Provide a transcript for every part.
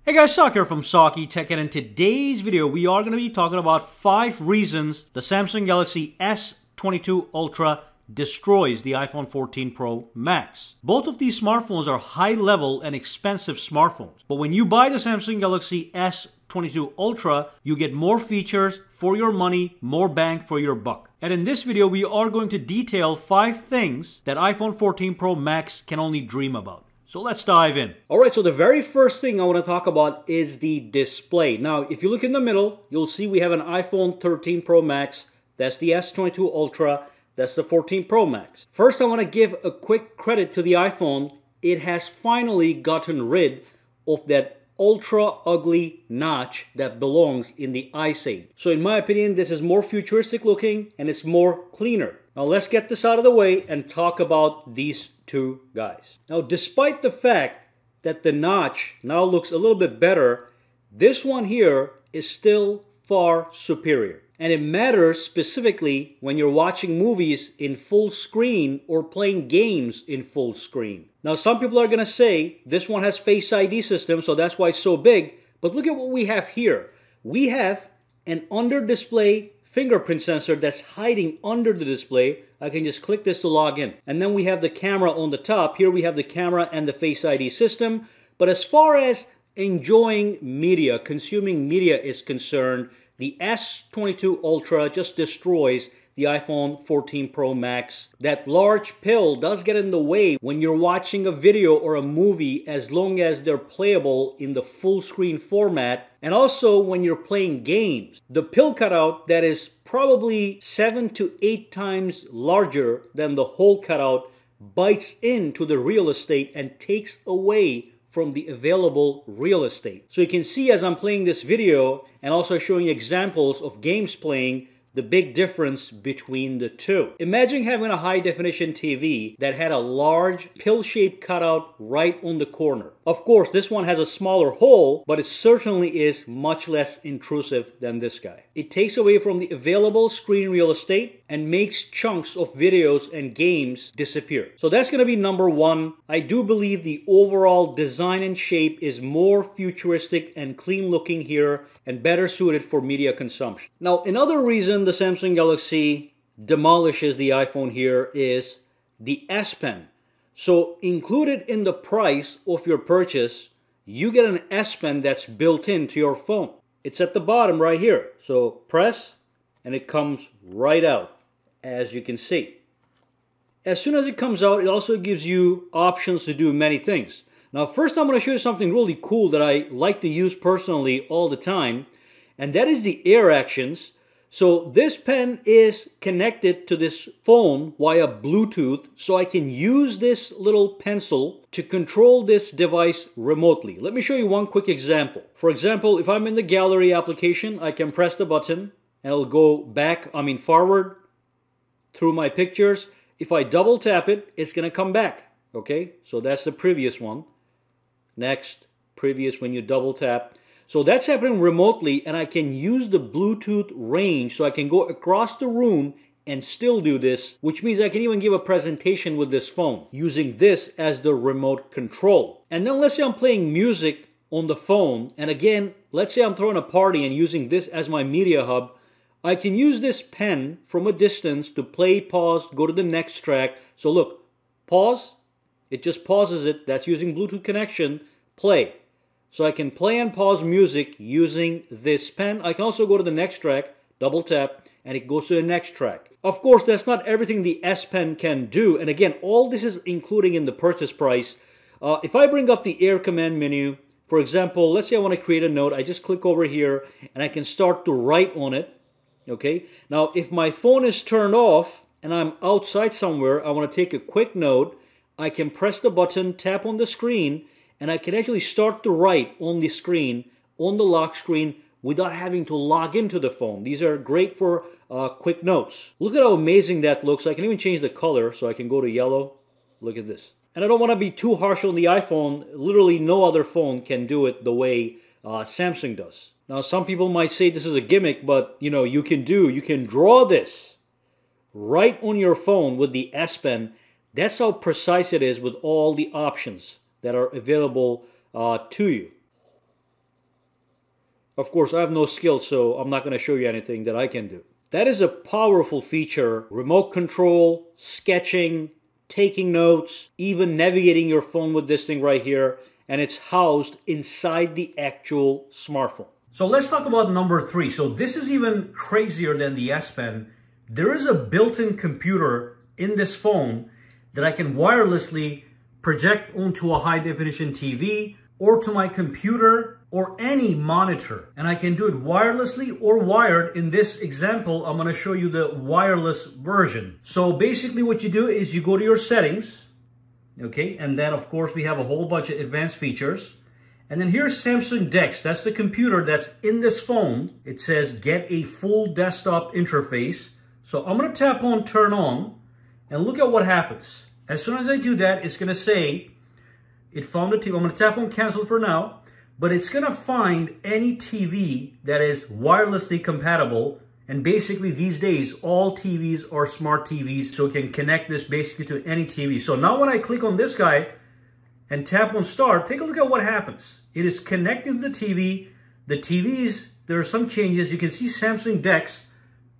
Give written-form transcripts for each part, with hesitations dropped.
Hey guys, Sak here from SAKITECH, and in today's video we are going to be talking about 5 reasons the Samsung Galaxy S22 Ultra destroys the iPhone 14 Pro Max. Both of these smartphones are high-level and expensive smartphones, but when you buy the Samsung Galaxy S22 Ultra, you get more features for your money, more bang for your buck. And in this video we are going to detail 5 things that iPhone 14 Pro Max can only dream about. So let's dive in. Alright, so the very first thing I want to talk about is the display. Now, if you look in the middle, you'll see we have an iPhone 13 Pro Max. That's the S22 Ultra. That's the 14 Pro Max. First, I want to give a quick credit to the iPhone. It has finally gotten rid of that ultra ugly notch that belongs in the Ice Age. So in my opinion, this is more futuristic looking and it's more cleaner. Now let's get this out of the way and talk about these two guys. Now, despite the fact that the notch now looks a little bit better, this one here is still far superior. And it matters specifically when you're watching movies in full screen or playing games in full screen. Now, some people are going to say this one has Face ID system, so that's why it's so big. But look at what we have here. We have an under-display fingerprint sensor that's hiding under the display. I can just click this to log in. And then we have the camera on the top. Here we have the camera and the Face ID system. But as far as enjoying media, consuming media is concerned, the S22 Ultra just destroys the iPhone 14 Pro Max. That large pill does get in the way when you're watching a video or a movie, as long as they're playable in the full screen format, and also when you're playing games. The pill cutout that is probably 7 to 8 times larger than the hole cutout bites into the real estate and takes away from the available real estate. So you can see as I'm playing this video and also showing examples of games playing, the big difference between the two. Imagine having a high-definition TV that had a large pill-shaped cutout right on the corner. Of course, this one has a smaller hole, but it certainly is much less intrusive than this guy. It takes away from the available screen real estate and makes chunks of videos and games disappear. So that's going to be number one. I do believe the overall design and shape is more futuristic and clean looking here and better suited for media consumption. Now, another reason the Samsung Galaxy demolishes the iPhone here is the S Pen. So included in the price of your purchase, you get an S Pen that's built into your phone. It's at the bottom right here. So press and it comes right out, as you can see. As soon as it comes out, it also gives you options to do many things. Now, first I'm going to show you something really cool that I like to use personally all the time, and that is the air actions. So this pen is connected to this phone via Bluetooth, so I can use this little pencil to control this device remotely. Let me show you one quick example. For example, if I'm in the gallery application, I can press the button and it'll go forward through my pictures. If I double tap it, it's going to come back. Okay, so that's the previous one. Next, previous when you double tap. So that's happening remotely, and I can use the Bluetooth range so I can go across the room and still do this, which means I can even give a presentation with this phone using this as the remote control. And then let's say I'm playing music on the phone, and again, let's say I'm throwing a party and using this as my media hub. I can use this pen from a distance to play, pause, go to the next track. So look, pause. It just pauses it. That's using Bluetooth connection. Play. So I can play and pause music using this pen. I can also go to the next track, double tap, and it goes to the next track. Of course, that's not everything the S Pen can do. And again, all this is including in the purchase price. If I bring up the Air Command menu, for example, let's say I want to create a note. I just click over here and I can start to write on it. Okay. Now, if my phone is turned off and I'm outside somewhere, I want to take a quick note. I can press the button, tap on the screen, and I can actually start to write on the screen, on the lock screen, without having to log into the phone. These are great for quick notes. Look at how amazing that looks. I can even change the color, so I can go to yellow. Look at this. And I don't want to be too harsh on the iPhone. Literally no other phone can do it the way Samsung does. Now, some people might say this is a gimmick, but you can draw this right on your phone with the S Pen. That's how precise it is with all the options that are available to you. Of course, I have no skill, so I'm not going to show you anything that I can do. That is a powerful feature. Remote control, sketching, taking notes, even navigating your phone with this thing right here. And it's housed inside the actual smartphone. So let's talk about number 3. So this is even crazier than the S Pen. There is a built-in computer in this phone that I can wirelessly project onto a high-definition TV or to my computer or any monitor. And I can do it wirelessly or wired. In this example, I'm going to show you the wireless version. So basically what you do is you go to your settings, okay? And then of course we have a whole bunch of advanced features. And then here's Samsung DeX. That's the computer that's in this phone. It says get a full desktop interface. So I'm going to tap on turn on and look at what happens. As soon as I do that, it's going to say it found a TV. I'm going to tap on cancel for now, but it's going to find any TV that is wirelessly compatible. And basically these days, all TVs are smart TVs, so it can connect this basically to any TV. So now when I click on this guy and tap on start, take a look at what happens. It is connected to the TV. The TVs, there are some changes. You can see Samsung DeX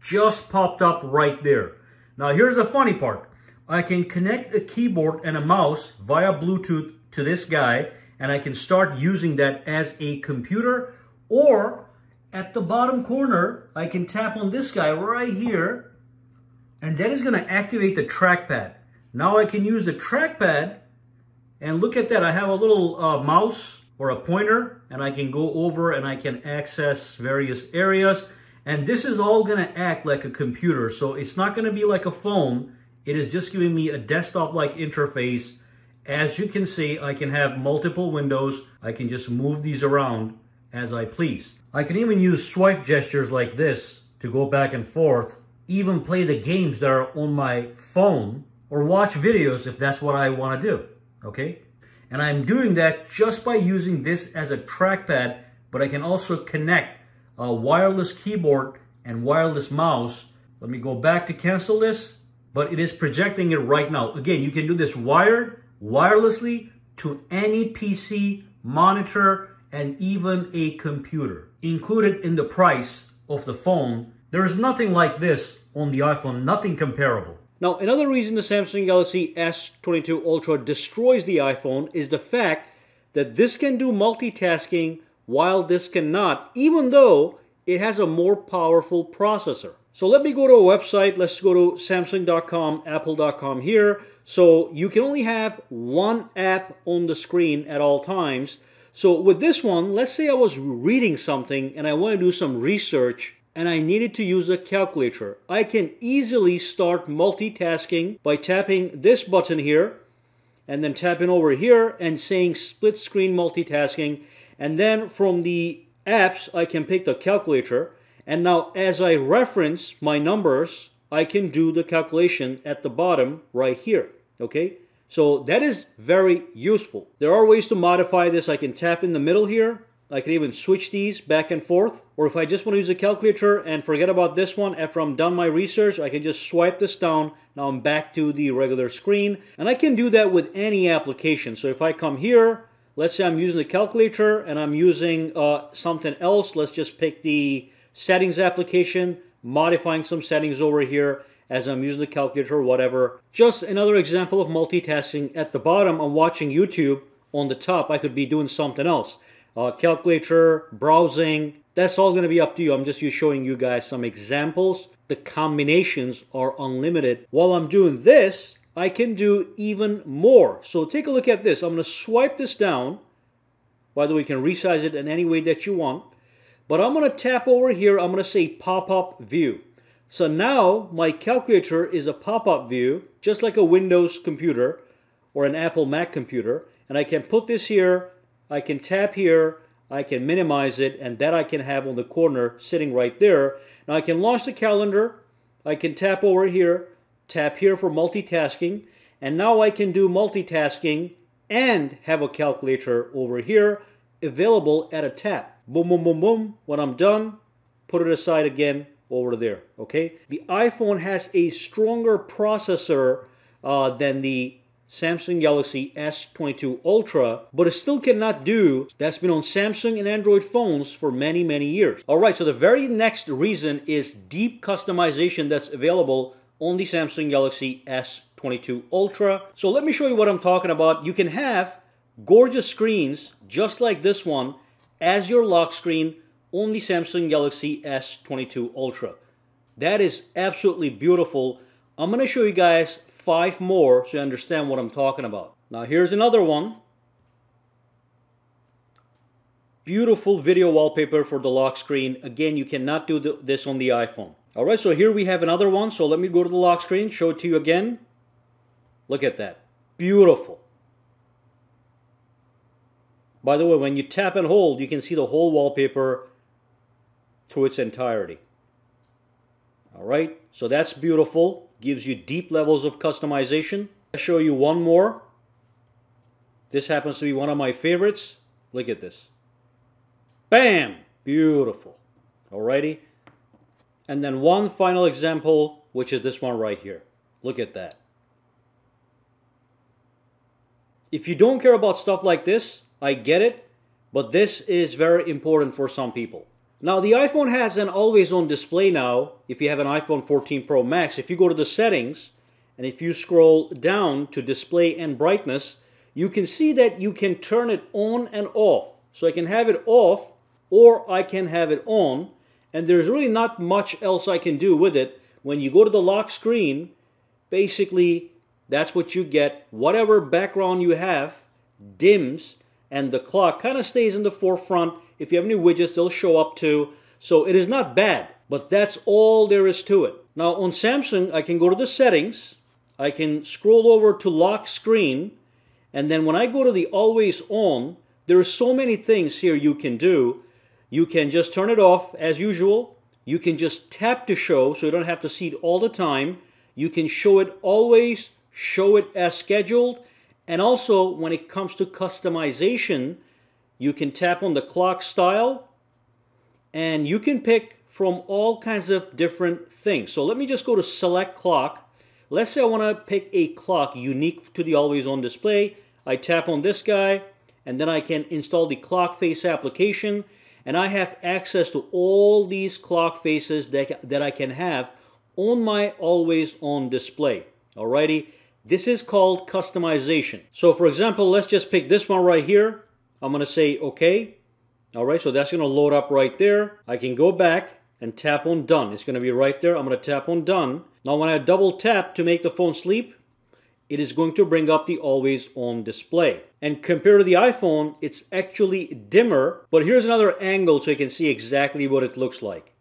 just popped up right there. Now here's the funny part. I can connect a keyboard and a mouse via Bluetooth to this guy, and I can start using that as a computer, or at the bottom corner, I can tap on this guy right here, and that is going to activate the trackpad. Now I can use the trackpad, and look at that. I have a little mouse or a pointer, and I can go over and I can access various areas, and this is all going to act like a computer. So it's not going to be like a phone. It is just giving me a desktop-like interface. As you can see, I can have multiple windows. I can just move these around as I please. I can even use swipe gestures like this to go back and forth, even play the games that are on my phone, or watch videos if that's what I want to do, okay? And I'm doing that just by using this as a trackpad, but I can also connect a wireless keyboard and wireless mouse. Let me go back to cancel this, but it is projecting it right now. Again, you can do this wired, wirelessly to any PC, monitor, and even a computer. Included in the price of the phone, there is nothing like this on the iPhone, nothing comparable. Now, another reason the Samsung Galaxy S22 Ultra destroys the iPhone is the fact that this can do multitasking while this cannot, even though it has a more powerful processor. So let me go to a website. Let's go to Samsung.com, Apple.com here. So you can only have one app on the screen at all times. So with this one, let's say I was reading something and I want to do some research and I needed to use a calculator. I can easily start multitasking by tapping this button here and then tapping over here and saying split screen multitasking. And then from the apps, I can pick the calculator. And now as I reference my numbers, I can do the calculation at the bottom right here, okay? So that is very useful. There are ways to modify this. I can tap in the middle here. I can even switch these back and forth. Or if I just want to use a calculator and forget about this one, after I'm done my research, I can just swipe this down. Now I'm back to the regular screen. And I can do that with any application. So if I come here, let's say I'm using the calculator and I'm using something else. Let's just pick the settings application, modifying some settings over here as I'm using the calculator or whatever. Just another example of multitasking. At the bottom, I'm watching YouTube. On the top, I could be doing something else. Calculator, browsing, that's all going to be up to you. I'm just showing you guys some examples. The combinations are unlimited. While I'm doing this, I can do even more. So take a look at this. I'm going to swipe this down. By the way, you can resize it in any way that you want. But I'm going to tap over here. I'm going to say pop-up view. So now my calculator is a pop-up view, just like a Windows computer or an Apple Mac computer. And I can put this here. I can tap here. I can minimize it. And that I can have on the corner sitting right there. Now I can launch the calendar. I can tap over here. Tap here for multitasking. And now I can do multitasking and have a calculator over here available at a tap. Boom, boom, boom, boom. When I'm done, put it aside again over there, okay? The iPhone has a stronger processor than the Samsung Galaxy S22 Ultra, but it still cannot do that's been on Samsung and Android phones for many, many years. Alright, so the very next reason is deep customization that's available on the Samsung Galaxy S22 Ultra. So let me show you what I'm talking about. You can have gorgeous screens just like this one as your lock screen on the Samsung Galaxy S22 Ultra. That is absolutely beautiful. I'm going to show you guys 5 more so you understand what I'm talking about. Now here's another one. Beautiful video wallpaper for the lock screen. Again, you cannot do this on the iPhone. Alright, so here we have another one. So let me go to the lock screen, show it to you again. Look at that. Beautiful. By the way, when you tap and hold, you can see the whole wallpaper through its entirety. Alright, so that's beautiful. Gives you deep levels of customization. I'll show you one more. This happens to be one of my favorites. Look at this. Bam! Beautiful. Alrighty. And then one final example, which is this one right here. Look at that. If you don't care about stuff like this, I get it, but this is very important for some people. Now, the iPhone has an always-on display now. If you have an iPhone 14 Pro Max, if you go to the settings, and if you scroll down to display and brightness, you can see that you can turn it on and off. So I can have it off, or I can have it on, and there's really not much else I can do with it. When you go to the lock screen, basically, that's what you get. Whatever background you have dims, and the clock kind of stays in the forefront. If you have any widgets, they'll show up too. So it is not bad, but that's all there is to it. Now on Samsung, I can go to the settings. I can scroll over to lock screen. And then when I go to the always on, there are so many things here you can do. You can just turn it off as usual. You can just tap to show, so you don't have to see it all the time. You can show it always, show it as scheduled. And also, when it comes to customization, you can tap on the clock style, and you can pick from all kinds of different things. So let me just go to select clock. Let's say I want to pick a clock unique to the always on display. I tap on this guy, and then I can install the clock face application, and I have access to all these clock faces that I can have on my always on display. Alrighty. This is called customization. So for example, let's just pick this one right here. I'm going to say OK. Alright, so that's going to load up right there. I can go back and tap on done. It's going to be right there. I'm going to tap on done. Now when I double tap to make the phone sleep, it is going to bring up the always on display. And compared to the iPhone, it's actually dimmer. But here's another angle so you can see exactly what it looks like.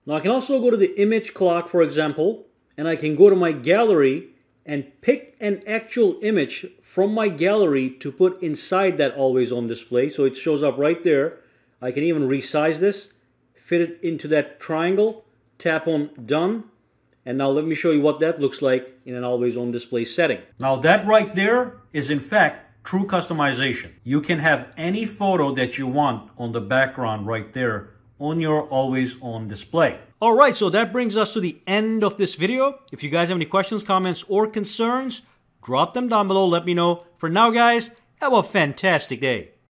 Now I can also go to the image clock, for example, and I can go to my gallery and pick an actual image from my gallery to put inside that always on display. So it shows up right there. I can even resize this, fit it into that triangle, tap on done, and now let me show you what that looks like in an always on display setting. Now that right there is in fact true customization. You can have any photo that you want on the background right there on your always on display. Alright, so that brings us to the end of this video. If you guys have any questions, comments, or concerns, drop them down below. Let me know. For now, guys, have a fantastic day.